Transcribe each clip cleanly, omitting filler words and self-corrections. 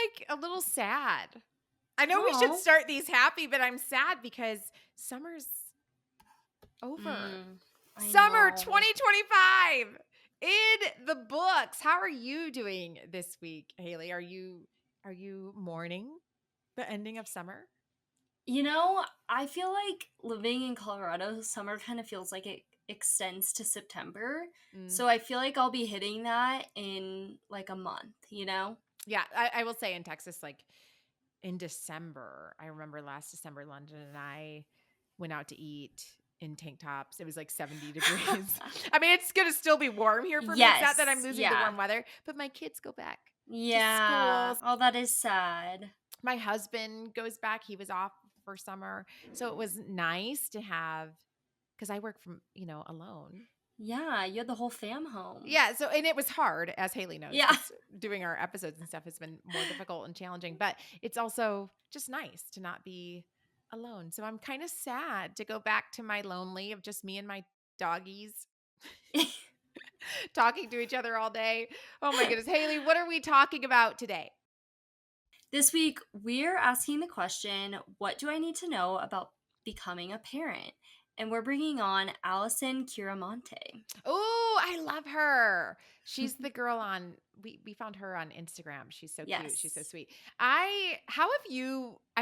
like a little sad. I know we should Aw. start these happy, but I'm sad because summer's over. I Summer know. 2025 in the books. How are you doing this week, Haley? Are you mourning the ending of summer? I feel like living in Colorado, summer kind of feels like it extends to September. Mm. So I feel like I'll be hitting that in like a month. Yeah, I will say in Texas, like in December, I remember last December, London and I went out to eat in tank tops. It was like 70 degrees. I mean, it's going to still be warm here for me. It's not that I'm Yes. losing the Yeah. warm weather, but my kids go back to Yeah. school. Oh, that is sad. My husband goes back. He was off for summer. So it was nice to have, because I work from, alone. Yeah, you had the whole fam home. Yeah. So, and it was hard, as Haley knows, Yeah. 'cause doing our episodes and stuff has been more difficult and challenging, but it's also just nice to not be alone. So I'm kind of sad to go back to my lonely of just me and my doggies talking to each other all day. Oh my goodness. Haley, what are we talking about today? This week, we're asking the question, what do I need to know about becoming a parent? And we're bringing on Allison Kiramonte. Oh, I love her. She's the girl on we found her on Instagram. She's so cute. She's so Yes. sweet. I'm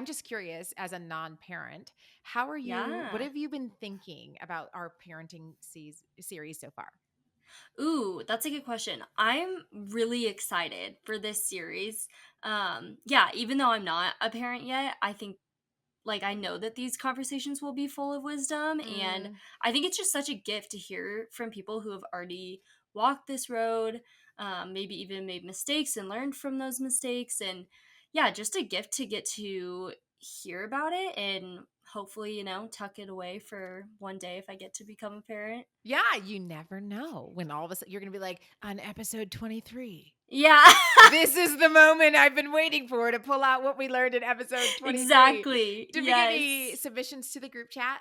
just curious as a non-parent, what Yeah. have you been thinking about our parenting series so far? Ooh, that's a good question. I'm really excited for this series. Yeah, even though I'm not a parent yet, I think like I know that these conversations will be full of wisdom, and Mm. I think it's just such a gift to hear from people who have already walked this road, maybe even made mistakes and learned from those mistakes. And yeah, just a gift to get to hear about it and hopefully, tuck it away for one day if I get to become a parent. Yeah, you never know when all of a sudden you're going to be like on episode 23. Yeah. This is the moment I've been waiting for to pull out what we learned in episode 23. Exactly. Did we get any submissions to the group chat?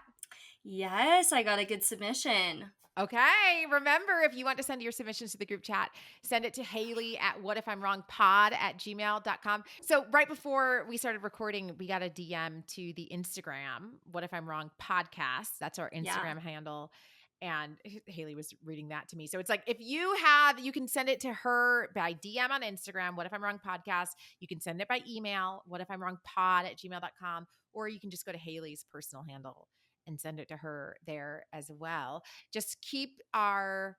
Yes, I got a good submission. Okay. Remember, if you want to send your submissions to the group chat, send it to Haley at whatifimwrongpod@gmail.com. So right before we started recording, we got a DM to the Instagram, What If I'm Wrong Podcast. That's our Instagram handle. And Haley was reading that to me. So it's like, if you can send it to her by DM on Instagram, What If I'm Wrong Podcast. You can send it by email, whatifimwrongpod@gmail.com, or you can just go to Haley's personal handle and send it to her there as well. Just for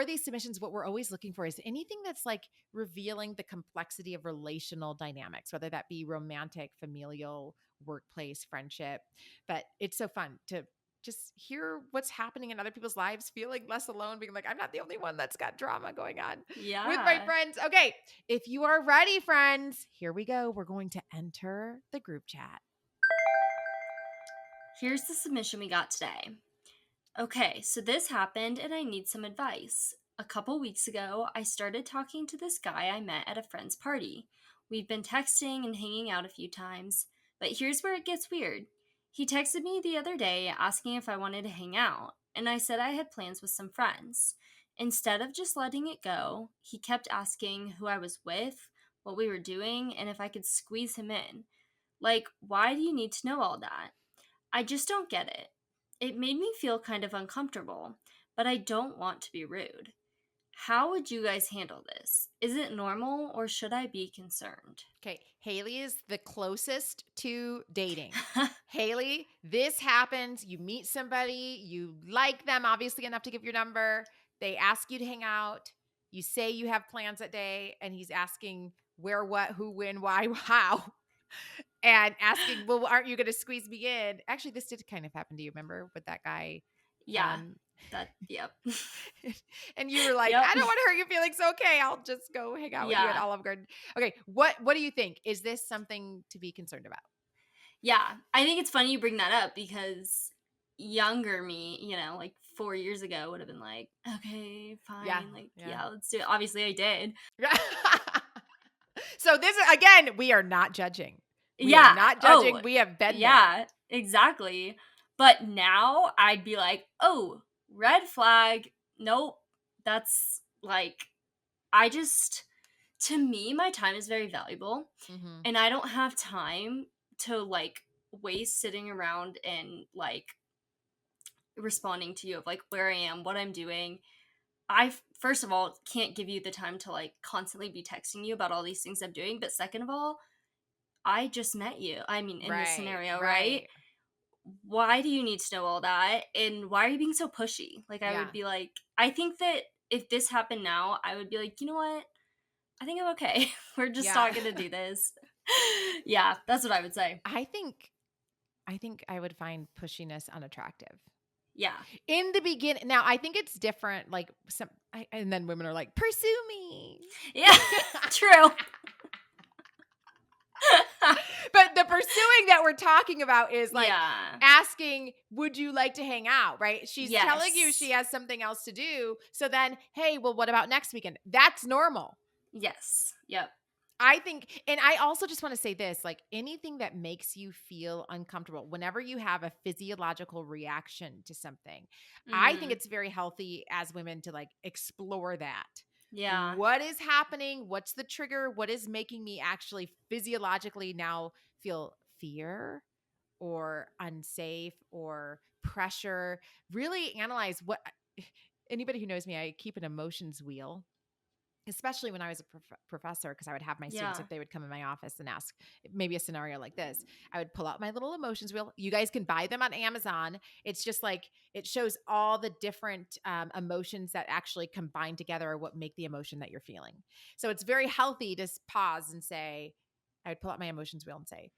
these submissions, what we're always looking for is anything that's like revealing the complexity of relational dynamics, whether that be romantic, familial, workplace, friendship. But it's so fun to just hear what's happening in other people's lives, feeling less alone, being like, I'm not the only one that's got drama going on with my friends. Okay, if you are ready, friends, here we go. We're going to enter the group chat. Here's the submission we got today. Okay, so this happened and I need some advice. A couple weeks ago, I started talking to this guy I met at a friend's party. We've been texting and hanging out a few times, but here's where it gets weird. He texted me the other day asking if I wanted to hang out, and I said I had plans with some friends. Instead of just letting it go, he kept asking who I was with, what we were doing, and if I could squeeze him in. Like, why do you need to know all that? I just don't get it. It made me feel kind of uncomfortable, but I don't want to be rude. How would you guys handle this? Is it normal or should I be concerned? Okay, Haley is the closest to dating. Haley, this happens. You meet somebody, you like them obviously enough to give your number. They ask you to hang out. You say you have plans that day, and he's asking where, what, who, when, why, how, and asking, well, aren't you going to squeeze me in? Actually, this did kind of happen to you, remember, with that guy? Yeah, yep. And you were like, Yep. I don't want to hurt your feelings. Okay, I'll just go hang out with you at Yeah. Olive Garden. Okay, what do you think? Is this something to be concerned about? Yeah, I think it's funny you bring that up because younger me, like 4 years ago would have been like, okay, fine. Yeah. Let's do it. Obviously I did. So this is, again, we are not judging. We Yeah. are not judging. We have been there. Exactly. But now I'd be like, oh, red flag. Nope. That's like, I just to me, my time is very valuable, Mm-hmm. and I don't have time to like waste sitting around and like responding to you of like where I am, what I'm doing. First of all, can't give you the time to like constantly be texting you about all these things I'm doing, but second of all, I just met you. I mean, in this Right, scenario, right? right. Why do you need to know all that? And why are you being so pushy? Like, I Yeah, would be like, I think that if this happened now, I would be like, you know what? I think I'm okay. We're just yeah. not gonna do this. Yeah, that's what I would say. I think I would find pushiness unattractive. Yeah. In the beginning, now I think it's different, like, and then women are like, "Pursue me." Yeah, true. But the pursuing that we're talking about is, like, Yeah. asking, "Would you like to hang out?" Right? She's telling you Yes. she has something else to do, so then, "Hey, well, what about next weekend?" That's normal. Yes. Yep. I think, and I also just want to say this, like, anything that makes you feel uncomfortable, whenever you have a physiological reaction to something, I think Mhm. it's very healthy as women to like explore that. Yeah. What is happening? What's the trigger? What is making me actually physiologically now feel fear or unsafe or pressure? Really analyze what anybody who knows me, I keep an emotions wheel, especially when I was a professor, because I would have my students, Yeah. if they would come in my office and ask maybe a scenario like this, I would pull out my little emotions wheel. You guys can buy them on Amazon. It's just like it shows all the different emotions that actually combine together or what make the emotion that you're feeling. So it's very healthy to pause and say, I would pull out my emotions wheel and say,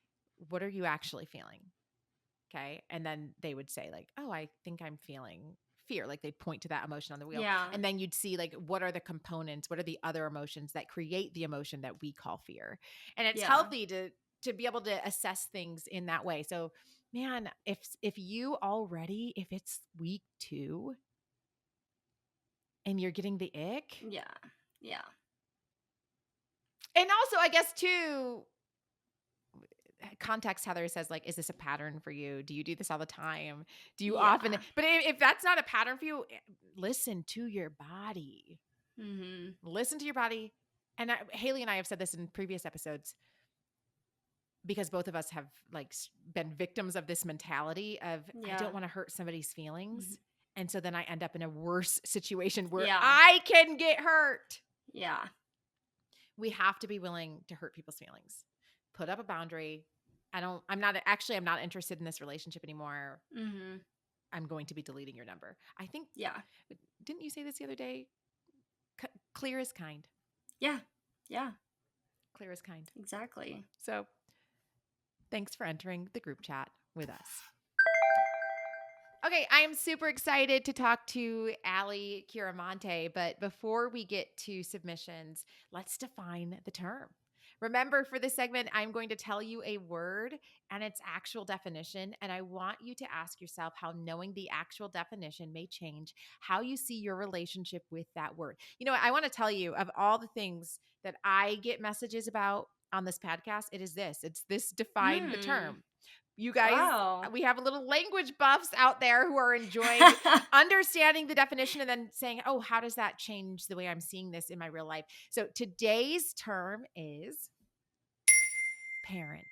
what are you actually feeling? Okay. And then they would say, like, oh, I think I'm feeling fear. Like they'd point to that emotion on the wheel. Yeah. And then you'd see, like, what are the components? What are the other emotions that create the emotion that we call fear? And it's Yeah. healthy to be able to assess things in that way. So, man, if you already, if it's week 2 and you're getting the ick, Yeah. Yeah. and also I guess too, context, Heather says, like, is this a pattern for you? Do you do this all the time? Do you often, Yeah. but if that's not a pattern for you, listen to your body. Mhm. Listen to your body. And Haley and I have said this in previous episodes, because both of us have like been victims of this mentality of, I Yeah. don't want to hurt somebody's feelings. Mhm. And so then I end up in a worse situation where Yeah. I can get hurt. Yeah. We have to be willing to hurt people's feelings. Put up a boundary. I'm not interested in this relationship anymore. Mhm. I'm going to be deleting your number. I think, Yeah. didn't you say this the other day? Clear is kind. Yeah. Yeah. Clear is kind. Exactly. So thanks for entering the group chat with us. Okay, I am super excited to talk to Allie Kiramonte, but before we get to submissions, let's define the term. Remember, for this segment, I'm going to tell you a word and its actual definition, and I want you to ask yourself how knowing the actual definition may change how you see your relationship with that word. You know, I want to tell you, of all the things that I get messages about on this podcast, it's this define the Hmm. term. You guys, Wow. we have little language buffs out there who are enjoying understanding the definition and then saying, oh, how does that change the way I'm seeing this in my real life? So today's term is parent.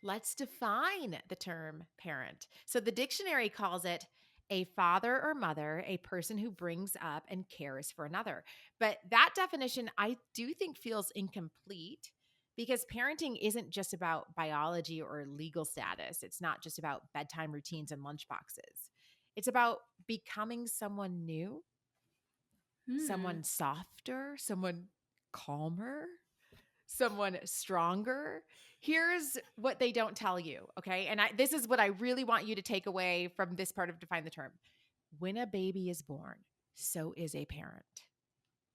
Let's define the term parent. So the dictionary calls it a father or mother, a person who brings up and cares for another. But that definition, I do think, feels incomplete, because parenting isn't just about biology or legal status. It's not just about bedtime routines and lunch boxes. It's about becoming someone new, Hmm. someone softer, someone calmer, someone stronger. Here's what they don't tell you, okay? And this is what I really want you to take away from this part of define the term. When a baby is born, so is a parent.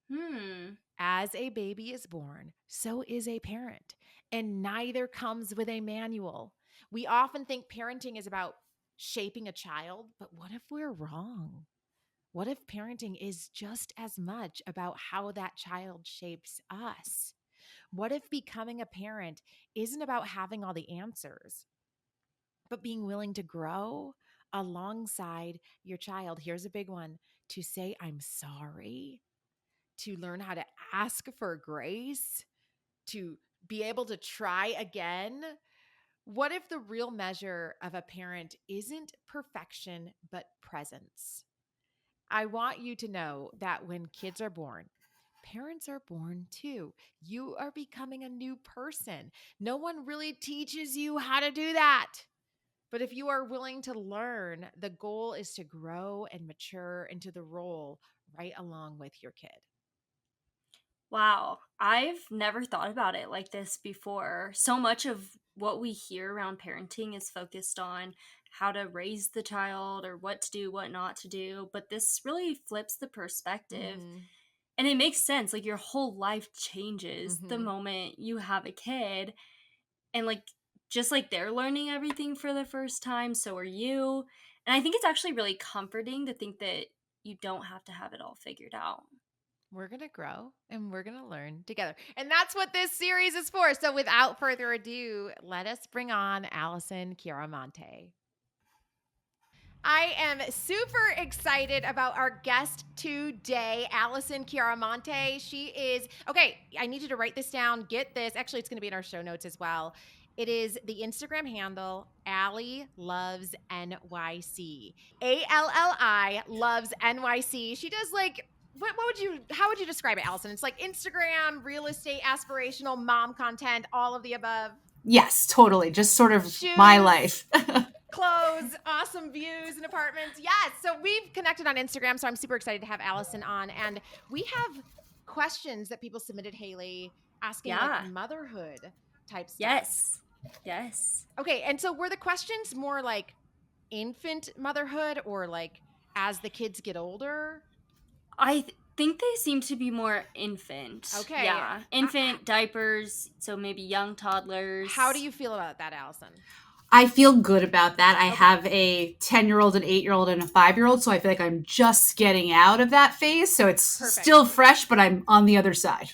Hmm. As a baby is born, so is a parent. And neither comes with a manual. We often think parenting is about shaping a child, but what if we're wrong? What if parenting is just as much about how that child shapes us? What if becoming a parent isn't about having all the answers, but being willing to grow alongside your child? Here's a big one: to say, I'm sorry, to learn how to ask for grace, to be able to try again? What if the real measure of a parent isn't perfection, but presence? I want you to know that when kids are born, parents are born too. You are becoming a new person. No one really teaches you how to do that. But if you are willing to learn, the goal is to grow and mature into the role right along with your kid. Wow, I've never thought about it like this before. So much of what we hear around parenting is focused on how to raise the child or what to do, what not to do, but this really flips the perspective. Mm-hmm. And it makes sense. Like your whole life changes the Mm-hmm. moment you have a kid. And like, just like they're learning everything for the first time, so are you. And I think it's actually really comforting to think that you don't have to have it all figured out. We're going to grow and we're going to learn together. And that's what this series is for. So without further ado, let us bring on Allison Chiaramonte. I am super excited about our guest today, Allison Chiaramonte. She is, okay, I need you to write this down. Get this. Actually, it's going to be in our show notes as well. It is the Instagram handle, Allie Loves NYC. ALLI Loves NYC. She does like, how would you describe it, Allison? It's like Instagram, real estate, aspirational, mom content, all of the above. Yes, totally. Just sort of Shoes, my life. clothes, awesome views and apartments. Yes. So we've connected on Instagram. So I'm super excited to have Allison on. And we have questions that people submitted, Haley, asking like motherhood type stuff. Yes. Okay. And so were the questions more like infant motherhood or like as the kids get older? I think they seem to be more infant. Okay. Yeah. Infant, diapers, so maybe young toddlers. How do you feel about that, Allison? I feel good about that. I have a 10-year-old, an 8-year-old, and a 5-year-old, so I feel like I'm just getting out of that phase. So it's still fresh, but I'm on the other side.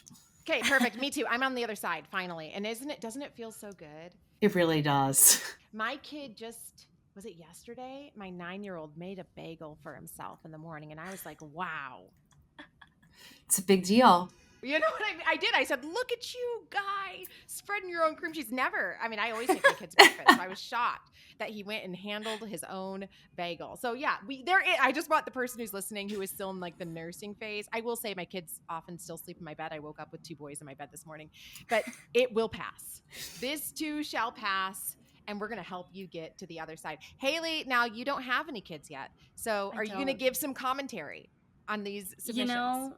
Okay, perfect. Me too. I'm on the other side, finally. And doesn't it feel so good? It really does. My kid was it yesterday? My 9-year-old made a bagel for himself in the morning, and I was like, wow. It's a big deal. You know what I did? I said, look at you, guy, spreading your own cream cheese. I always make my kids breakfast. So I was shocked that he went and handled his own bagel. So yeah, I just want the person who's listening who is still in like the nursing phase. I will say my kids often still sleep in my bed. I woke up with 2 boys in my bed this morning, but it will pass. This too shall pass. And we're going to help you get to the other side. Haley, now you don't have any kids yet. So are you going to give some commentary on these submissions?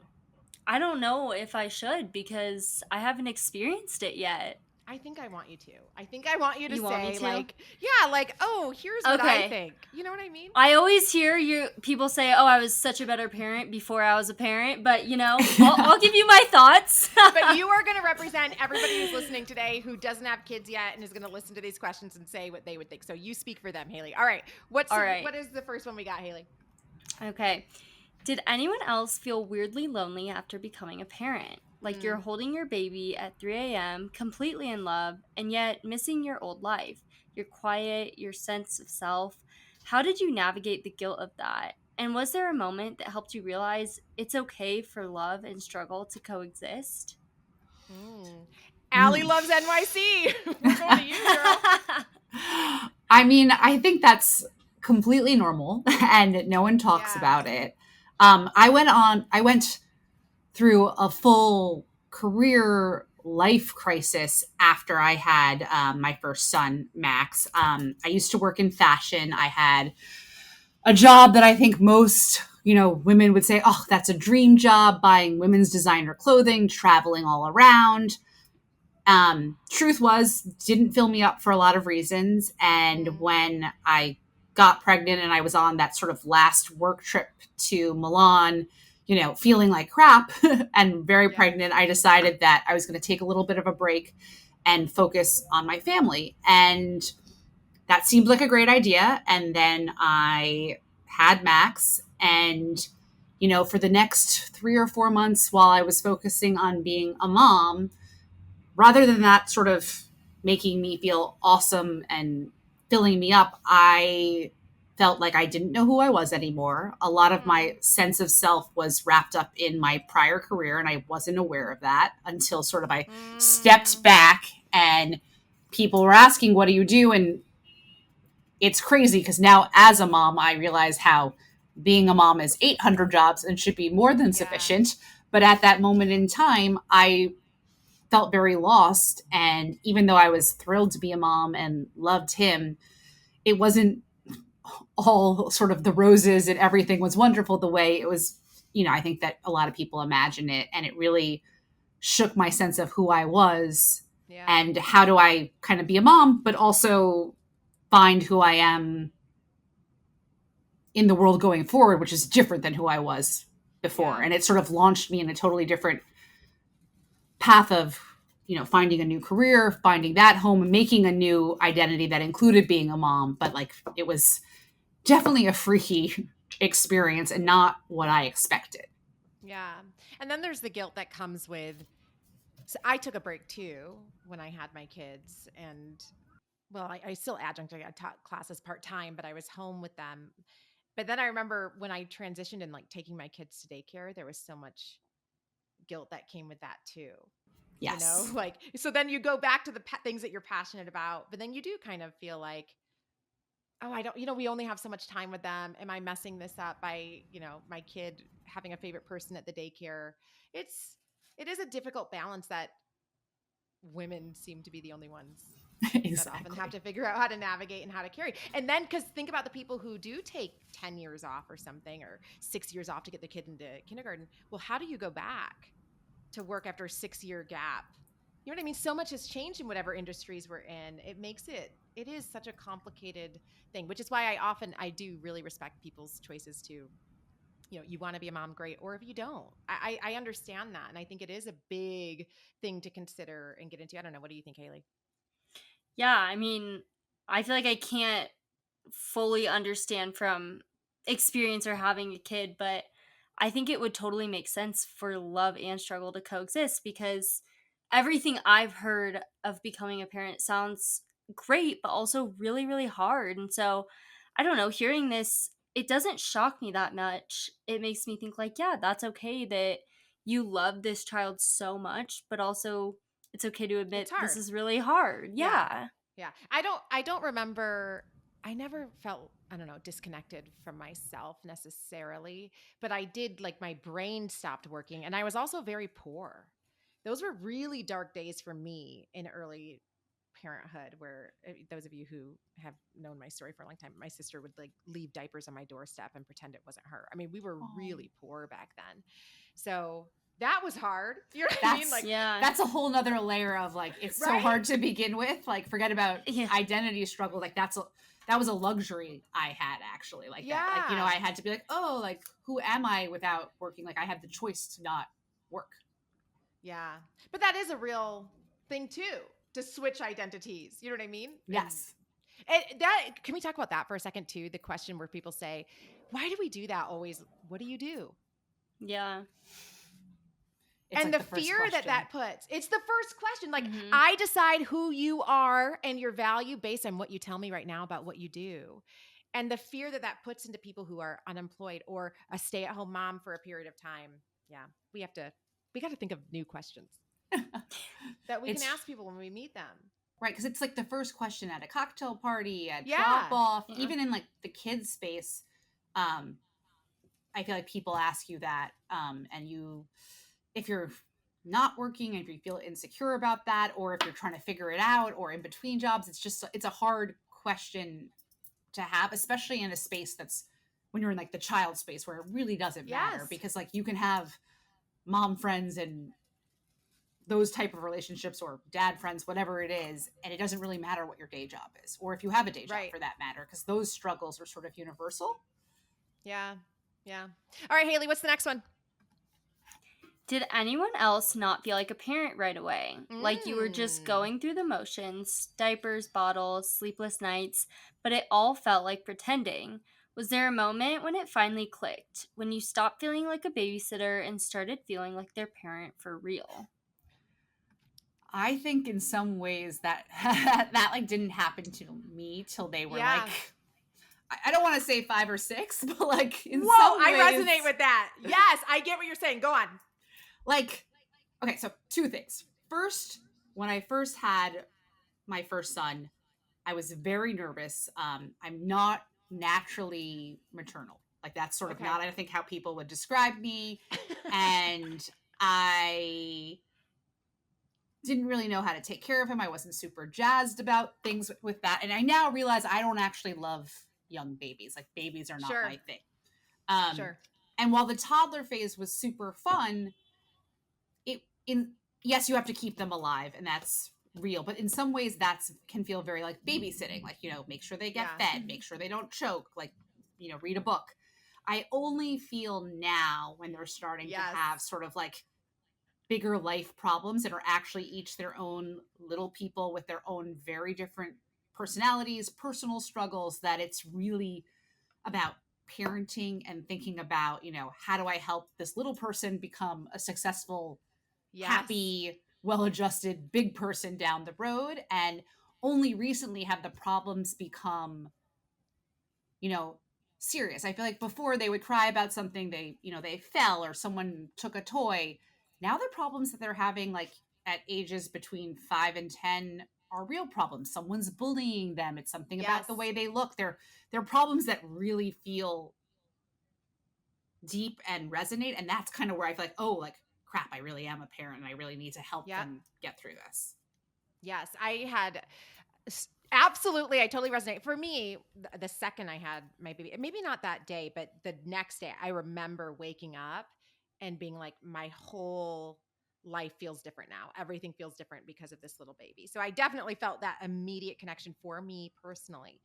I don't know if I should because I haven't experienced it yet. I think I want you to. I think I want you to say like, yeah, like, oh, here's what I think. You know what I mean? I always hear people say, oh, I was such a better parent before I was a parent. But, I'll give you my thoughts. But you are going to represent everybody who's listening today who doesn't have kids yet and is going to listen to these questions and say what they would think. So you speak for them, Haley. All right. What is the first one we got, Haley? Okay. Did anyone else feel weirdly lonely after becoming a parent? Like you're holding your baby at 3 a.m., completely in love, and yet missing your old life, your quiet, your sense of self. How did you navigate the guilt of that? And was there a moment that helped you realize it's okay for love and struggle to coexist? Allie Loves NYC. We're going to you, girl. I mean, I think that's completely normal, and no one talks about it. I went through a full career life crisis after I had my first son, Max. I used to work in fashion. I had a job that I think most, women would say, oh, that's a dream job, buying women's designer clothing, traveling all around. Truth was, didn't fill me up for a lot of reasons. And when I got pregnant and I was on that sort of last work trip to Milan, feeling like crap and very pregnant, I decided that I was going to take a little bit of a break and focus on my family. And that seemed like a great idea. And then I had Max, and, for the next 3 or 4 months while I was focusing on being a mom, rather than that sort of making me feel awesome and filling me up, I felt like I didn't know who I was anymore. A lot of my sense of self was wrapped up in my prior career, and I wasn't aware of that until sort of I stepped back and people were asking, what do you do? And it's crazy because now as a mom, I realize how being a mom is 800 jobs and should be more than sufficient. But at that moment in time, I felt very lost. And even though I was thrilled to be a mom and loved him, it wasn't all sort of the roses and everything was wonderful the way it was. I think that a lot of people imagine it, and it really shook my sense of who I was and how do I kind of be a mom, but also find who I am in the world going forward, which is different than who I was before. And it sort of launched me in a totally different path of, finding a new career, finding that home, and making a new identity that included being a mom. But like, it was definitely a freaky experience and not what I expected. Yeah. And then there's the guilt that comes with, so I took a break too when I had my kids, and well, I still adjuncted. I taught classes part-time, but I was home with them. But then I remember when I transitioned and like taking my kids to daycare, there was so much guilt that came with that too. Yes. Like, so then you go back to the things that you're passionate about, but then you do kind of feel like, oh, I don't, we only have so much time with them. Am I messing this up by, my kid having a favorite person at the daycare? It is a difficult balance that women seem to be the only ones that often have to figure out how to navigate and how to carry. And then, because think about the people who do take 10 years off or something, or 6 years off to get the kid into kindergarten. Well, how do you go back to work after a 6-year gap? You know what I mean? So much has changed in whatever industries we're in. It is such a complicated thing, which is why I do really respect people's choices to, you want to be a mom, great. Or if you don't, I understand that. And I think it is a big thing to consider and get into. I don't know. What do you think, Haley? Yeah. I mean, I feel like I can't fully understand from experience or having a kid, but I think it would totally make sense for love and struggle to coexist, because everything I've heard of becoming a parent sounds great, but also really, really hard. And so, I don't know, hearing this, it doesn't shock me that much. It makes me think like, yeah, that's okay that you love this child so much, but also it's okay to admit this is really hard. Yeah. Yeah. I don't remember, I never felt, I don't know, disconnected from myself necessarily, but I did, like, my brain stopped working, and I was also very poor. Those were really dark days for me in early parenthood, where those of you who have known my story for a long time, my sister would like leave diapers on my doorstep and pretend it wasn't her. I mean, we were really poor back then. So that was hard. You know what I mean? Like, that's a whole nother layer of like, it's so hard to begin with. Like, forget about identity struggle. Like, that was a luxury I had, actually. Like, that. Like, I had to be like, oh, like, who am I without working? Like, I had the choice to not work. Yeah. But that is a real thing too, to switch identities. You know what I mean? Yes. And that, can we talk about that for a second too? The question where people say, why do we do that always? What do you do? Yeah. It's and like the fear that puts, it's the first question. Like, I decide who you are and your value based on what you tell me right now about what you do. And the fear that puts into people who are unemployed or a stay-at-home mom for a period of time. Yeah. We got to think of new questions that we can ask people when we meet them. Right. Because it's like the first question at a cocktail party, at drop off, even in like the kids space. I feel like people ask you that. And if you're not working, if you feel insecure about that, or if you're trying to figure it out, or in between jobs, it's a hard question to have, especially in a space that's when you're in like the child space where it really doesn't matter, because like you can have mom friends and those type of relationships, or dad friends, whatever it is, and it doesn't really matter what your day job is, or if you have a day job for that matter, because those struggles are sort of universal. Yeah. All right, Haley, what's the next one? Did anyone else not feel like a parent right away? Like you were just going through the motions, diapers, bottles, sleepless nights, but it all felt like pretending. Was there a moment when it finally clicked, when you stopped feeling like a babysitter and started feeling like their parent for real? I think in some ways that like didn't happen to me till they were like I don't want to say 5 or 6, but like in Whoa, some ways, I resonate with that. Yes, I get what you're saying. Go on. Like, okay, so 2 things. First, when I first had my first son, I was very nervous. I'm not naturally maternal. Like that's sort of not, I think, how people would describe me. And I didn't really know how to take care of him. I wasn't super jazzed about things with that. And I now realize I don't actually love young babies. Like babies are not my thing. Sure. And while the toddler phase was super fun, yes, you have to keep them alive, and that's real. But in some ways, that's can feel very like babysitting. Like, you know, make sure they get fed, make sure they don't choke. Like, you know, read a book. I only feel now when they're starting to have sort of like bigger life problems that are actually each their own little people with their own very different personalities, personal struggles, that it's really about parenting and thinking about, you know, how do I help this little person become a successful, happy, well-adjusted big person down the road. And only recently have the problems become, you know, serious. I feel like before they would cry about something, they fell or someone took a toy. Now the problems that they're having, like at ages between 5 and 10, are real problems. Someone's bullying them. It's something about the way they look. They're problems that really feel deep and resonate. And that's kind of where I feel like, oh, like crap, I really am a parent and I really need to help them get through this. Yes, I had absolutely, I totally resonate. For me, the second I had my baby, maybe not that day, but the next day, I remember waking up and being like, my whole life feels different now. Everything feels different because of this little baby. So I definitely felt that immediate connection for me personally.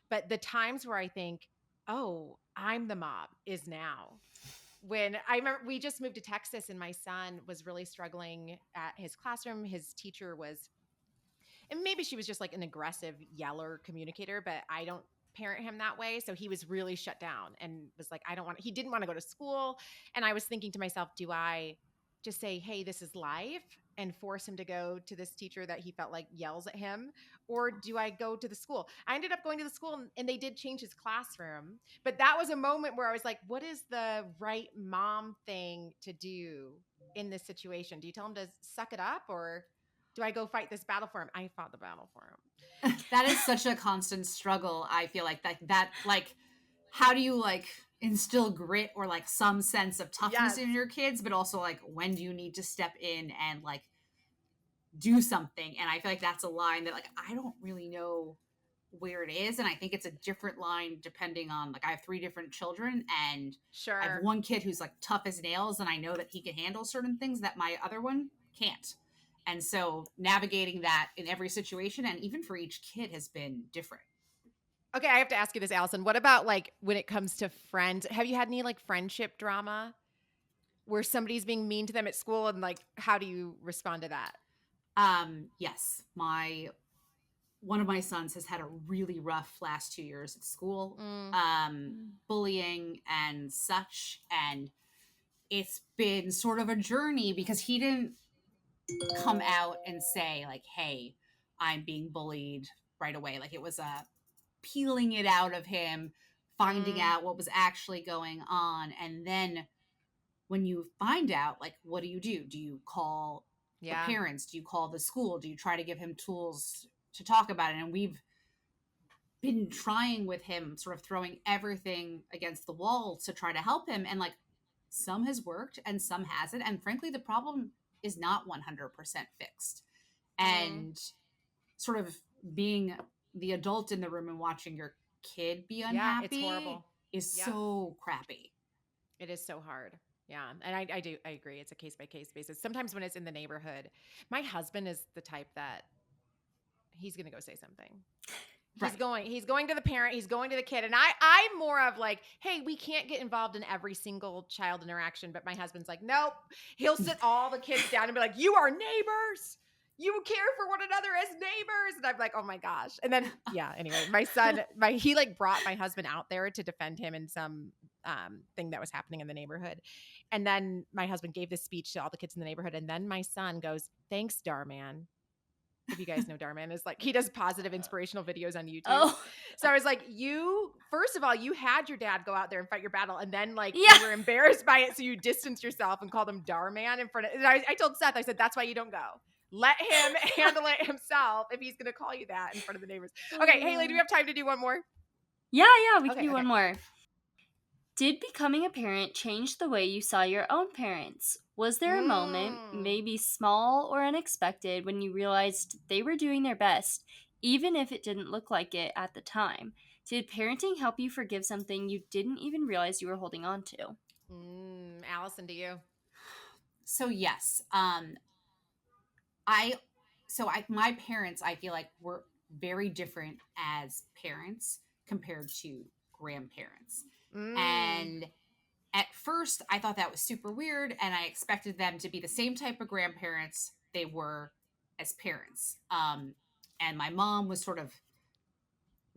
But the times where I think, oh, I'm the mom is now. When I remember we just moved to Texas and my son was really struggling at his classroom. His teacher was, and maybe she was just like an aggressive yeller communicator, but I don't parent him that way. So he was really shut down and was like, he didn't want to go to school. And I was thinking to myself, do I just say, hey, this is life, and force him to go to this teacher that he felt like yells at him? Or do I go to the school? I ended up going to the school and they did change his classroom. But that was a moment where I was like, what is the right mom thing to do in this situation? Do you tell him to suck it up, or do I go fight this battle for him? I fought the battle for him. That is such a constant struggle. I feel like that like, how do you like instill grit or like some sense of toughness in your kids, but also like, when do you need to step in and like do something? And I feel like that's a line that like, I don't really know where it is. And I think it's a different line depending on, like, I have 3 different children, and I have one kid who's like tough as nails, and I know that he can handle certain things that my other one can't. And so navigating that in every situation and even for each kid has been different. Okay, I have to ask you this, Allison. What about like when it comes to friends? Have you had any like friendship drama where somebody's being mean to them at school, and like, how do you respond to that? Yes. One of my sons has had a really rough last 2 years at school, bullying and such. And it's been sort of a journey because he didn't come out and say like, hey, I'm being bullied right away. Like, it was peeling it out of him, finding out what was actually going on. And then when you find out, like, what do? Do you call the parents? Do you call the school? Do you try to give him tools to talk about it? And we've been trying with him, sort of throwing everything against the wall to try to help him. And like, some has worked and some hasn't. And frankly, the problem is not 100% fixed. And sort of being the adult in the room and watching your kid be unhappy, it's horrible, is so crappy. It is so hard. Yeah. And I agree. It's a case by case basis. Sometimes when it's in the neighborhood, my husband is the type that he's going to go say something. He's going to the parent, he's going to the kid. And I'm more of like, hey, we can't get involved in every single child interaction. But my husband's like, nope. He'll sit all the kids down and be like, you are neighbors. You care for one another as neighbors. And I'm like, oh my gosh. And then, anyway, my son, he like brought my husband out there to defend him in some thing that was happening in the neighborhood. And then my husband gave this speech to all the kids in the neighborhood. And then my son goes, thanks, Darman. if you guys know Darman, is like, he does positive inspirational videos on YouTube. Oh. So I was like, first of all, you had your dad go out there and fight your battle, and then like Yeah. you were embarrassed by it, so you distanced yourself and called him Darman in front of. And I told Seth, I said, that's why you don't go. Let him handle it himself if he's going to call you that in front of the neighbors. Okay, Haley, do we have time to do one more? Yeah, we can do one more. Did becoming a parent change the way you saw your own parents? Was there a moment, maybe small or unexpected, when you realized they were doing their best, even if it didn't look like it at the time? Did parenting help you forgive something you didn't even realize you were holding on to? Allison, to you. So yes, my parents, I feel like, were very different as parents compared to grandparents. And at first I thought that was super weird, and I expected them to be the same type of grandparents they were as parents. And my mom was sort of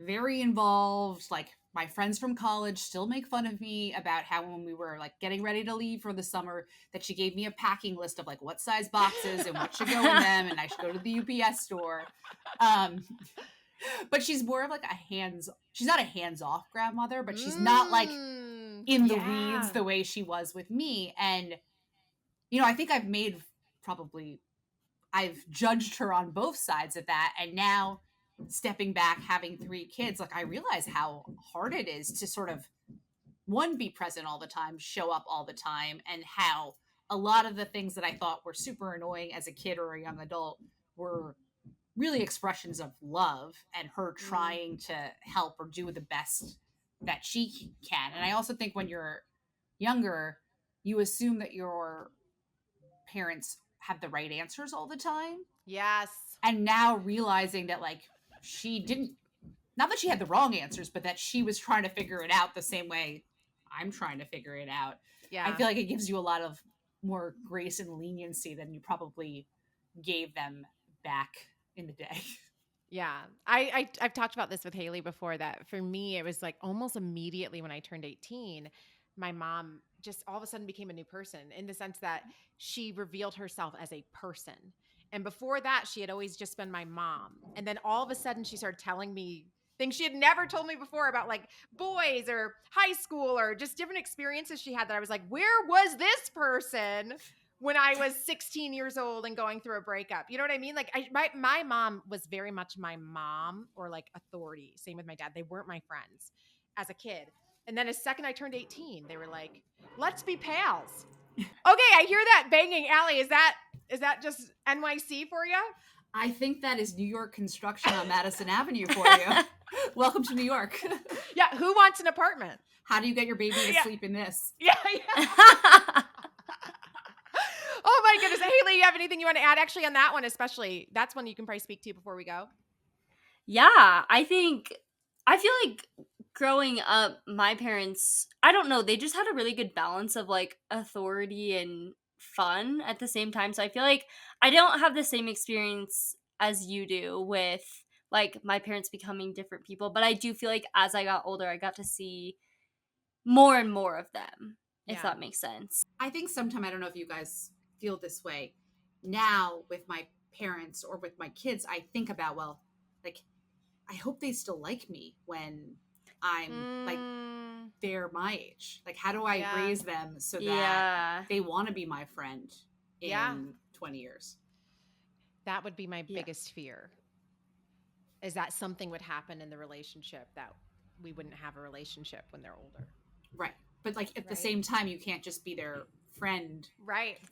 very involved. Like, my friends from college still make fun of me about how when we were like getting ready to leave for the summer, that she gave me a packing list of like what size boxes and what should go in them, and I should go to the UPS store. But she's more of like she's not a hands-off grandmother, but she's not like in the weeds the way she was with me. And, I think I've judged her on both sides of that. And now, stepping back, having 3 kids, like, I realize how hard it is to sort of, one, be present all the time, show up all the time, and how a lot of the things that I thought were super annoying as a kid or a young adult were really expressions of love and her trying to help or do the best that she can. And I also think when you're younger, you assume that your parents have the right answers all the time. Yes. And now realizing that, like, she didn't, not that she had the wrong answers, but that she was trying to figure it out the same way I'm trying to figure it out. Yeah. I feel like it gives you a lot of more grace and leniency than you probably gave them back in the day. Yeah. I've talked about this with Haley before, that for me, it was like almost immediately when I turned 18, my mom just all of a sudden became a new person, in the sense that she revealed herself as a person. And before that, she had always just been my mom. And then all of a sudden she started telling me things she had never told me before about like boys or high school or just different experiences she had, that I was like, where was this person when I was 16 years old and going through a breakup? You know what I mean? Like, my mom was very much my mom, or like authority. Same with my dad. They weren't my friends as a kid. And then the second I turned 18, they were like, let's be pals. Okay, I hear that banging. Allie, is that just NYC for you? I think that is New York construction on Madison Avenue for you. Welcome to New York. Yeah, who wants an apartment? How do you get your baby to sleep in this? Yeah. Oh my goodness. Haley, you have anything you want to add actually on that one especially? That's one you can probably speak to before we go. Yeah, I feel like growing up, my parents, I don't know, they just had a really good balance of like authority and fun at the same time. So I feel like I don't have the same experience as you do with like my parents becoming different people, but I do feel like as I got older, I got to see more and more of them, if that makes sense. I think sometimes, I don't know if you guys feel this way now with my parents or with my kids, I think about, well, like, I hope they still like me when I'm like they're my age. Like, how do I raise them so that they want to be my friend in 20 years? That would be my biggest fear, is that something would happen in the relationship that we wouldn't have a relationship when they're older. Right. But like at the same time, you can't just be their friend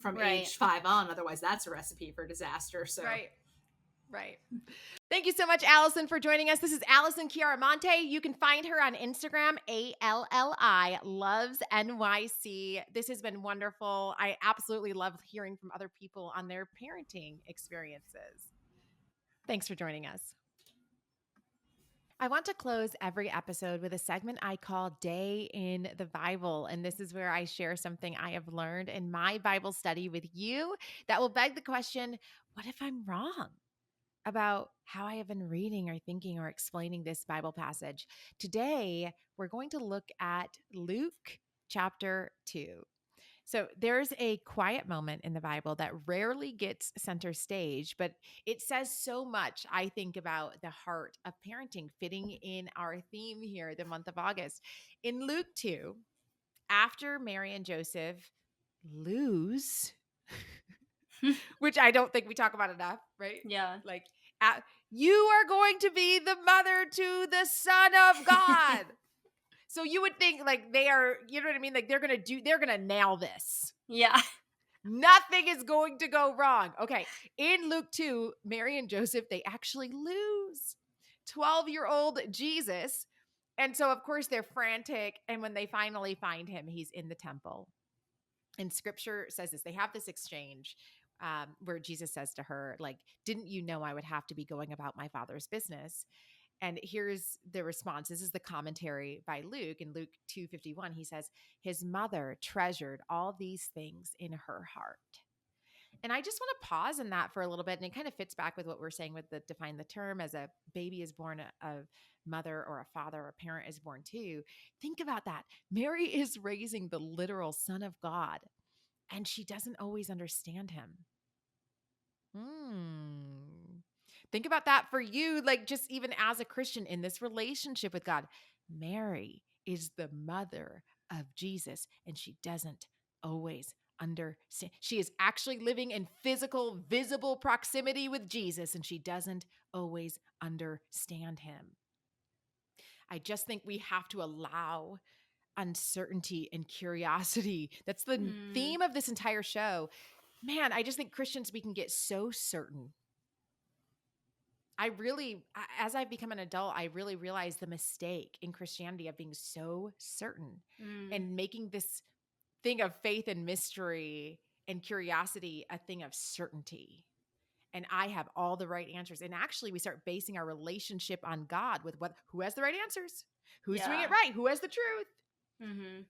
from Right. age 5 on. Otherwise, that's a recipe for disaster. So Right. Thank you so much, Allison, for joining us. This is Allison Chiaramonte. You can find her on Instagram, ALLI Loves NYC. This has been wonderful. I absolutely love hearing from other people on their parenting experiences. Thanks for joining us. I want to close every episode with a segment I call Day in the Bible. And this is where I share something I have learned in my Bible study with you that will beg the question, what if I'm wrong about how I have been reading or thinking or explaining this Bible passage? Today, we're going to look at Luke chapter 2. So there's a quiet moment in the Bible that rarely gets center stage, but it says so much, I think, about the heart of parenting, fitting in our theme here, the month of August. In Luke 2, after Mary and Joseph lose, which I don't think we talk about enough, right? Yeah. Like, you are going to be the mother to the Son of God. So you would think like they are, you know what I mean? Like they're going to nail this. Yeah. Nothing is going to go wrong. Okay. In Luke 2, Mary and Joseph, they actually lose 12-year-old Jesus. And so, of course, they're frantic. And when they finally find him, he's in the temple. And scripture says this, they have this exchange where Jesus says to her, like, didn't you know I would have to be going about my Father's business? And here's the response. This is the commentary by Luke. In Luke 2:51, he says, his mother treasured all these things in her heart. And I just want to pause in that for a little bit. And it kind of fits back with what we're saying with the define the term. As a baby is born, a mother or a father or a parent is born too. Think about that. Mary is raising the literal Son of God, and she doesn't always understand him. Think about that for you, like just even as a Christian in this relationship with God. Mary is the mother of Jesus, and she doesn't always understand. She is actually living in physical, visible proximity with Jesus, and she doesn't always understand him. I just think we have to allow uncertainty and curiosity. That's the theme of this entire show. Man, I just think Christians, we can get so certain. As I've become an adult, I really realized the mistake in Christianity of being so certain and making this thing of faith and mystery and curiosity a thing of certainty. And I have all the right answers. And actually, we start basing our relationship on God with who has the right answers, who's doing it right, who has the truth. Mm-hmm.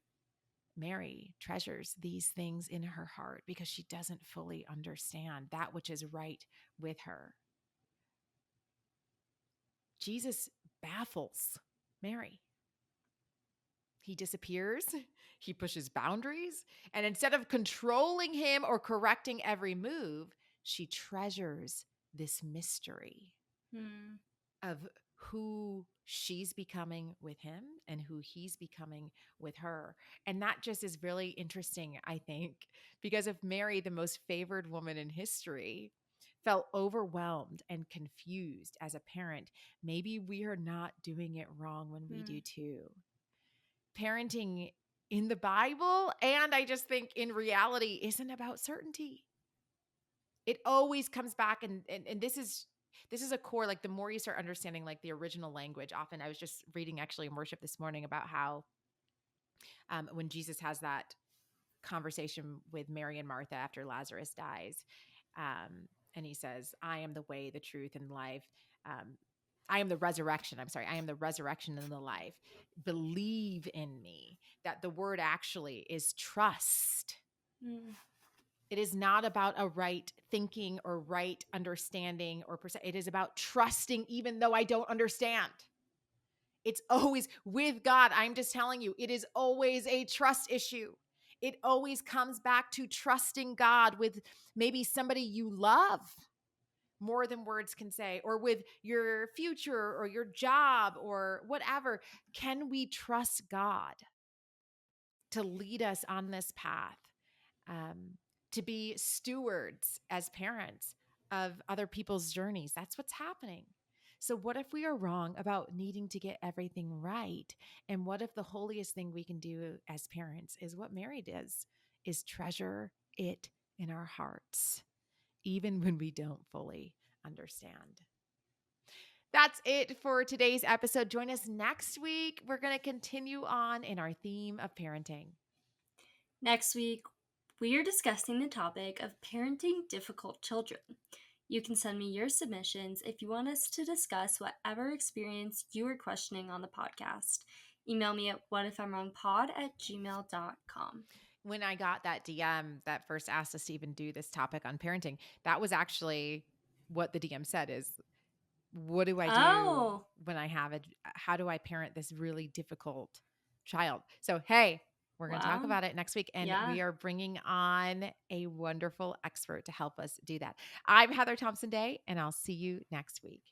Mary treasures these things in her heart because she doesn't fully understand that which is right with her. Jesus baffles Mary. He disappears, he pushes boundaries, and instead of controlling him or correcting every move, she treasures this mystery of who she's becoming with him and who he's becoming with her. And that just is really interesting, I think, because if Mary, the most favored woman in history, felt overwhelmed and confused as a parent, maybe we are not doing it wrong when we do too. Parenting in the Bible, and I just think in reality, isn't about certainty. It always comes back, and this is a core, like the more you start understanding like the original language. Often I was just reading actually in worship this morning about how when Jesus has that conversation with Mary and Martha after Lazarus dies, and he says, I am the way, the truth, and life. I am the resurrection. I am the resurrection and the life. Believe in me. That the word actually is trust. It is not about a right thinking or right understanding or it is about trusting even though I don't understand. It's always with God. I'm just telling you, it is always a trust issue. It always comes back to trusting God with maybe somebody you love more than words can say, or with your future or your job or whatever. Can we trust God to lead us on this path, to be stewards as parents of other people's journeys? That's what's happening. So what if we are wrong about needing to get everything right? And what if the holiest thing we can do as parents is what Mary does, is treasure it in our hearts, even when we don't fully understand? That's it for today's episode. Join us next week. We're going to continue on in our theme of parenting. Next week, we are discussing the topic of parenting difficult children. You can send me your submissions if you want us to discuss whatever experience you are questioning on the podcast. Email me at whatifimwrongpod@gmail.com. When I got that DM that first asked us to even do this topic on parenting, that was actually what the DM said is, what do I do when I have how do I parent this really difficult child? So, hey, We're going to talk Wow. about it next week. And Yeah. we are bringing on a wonderful expert to help us do that. I'm Heather Thompson Day, and I'll see you next week.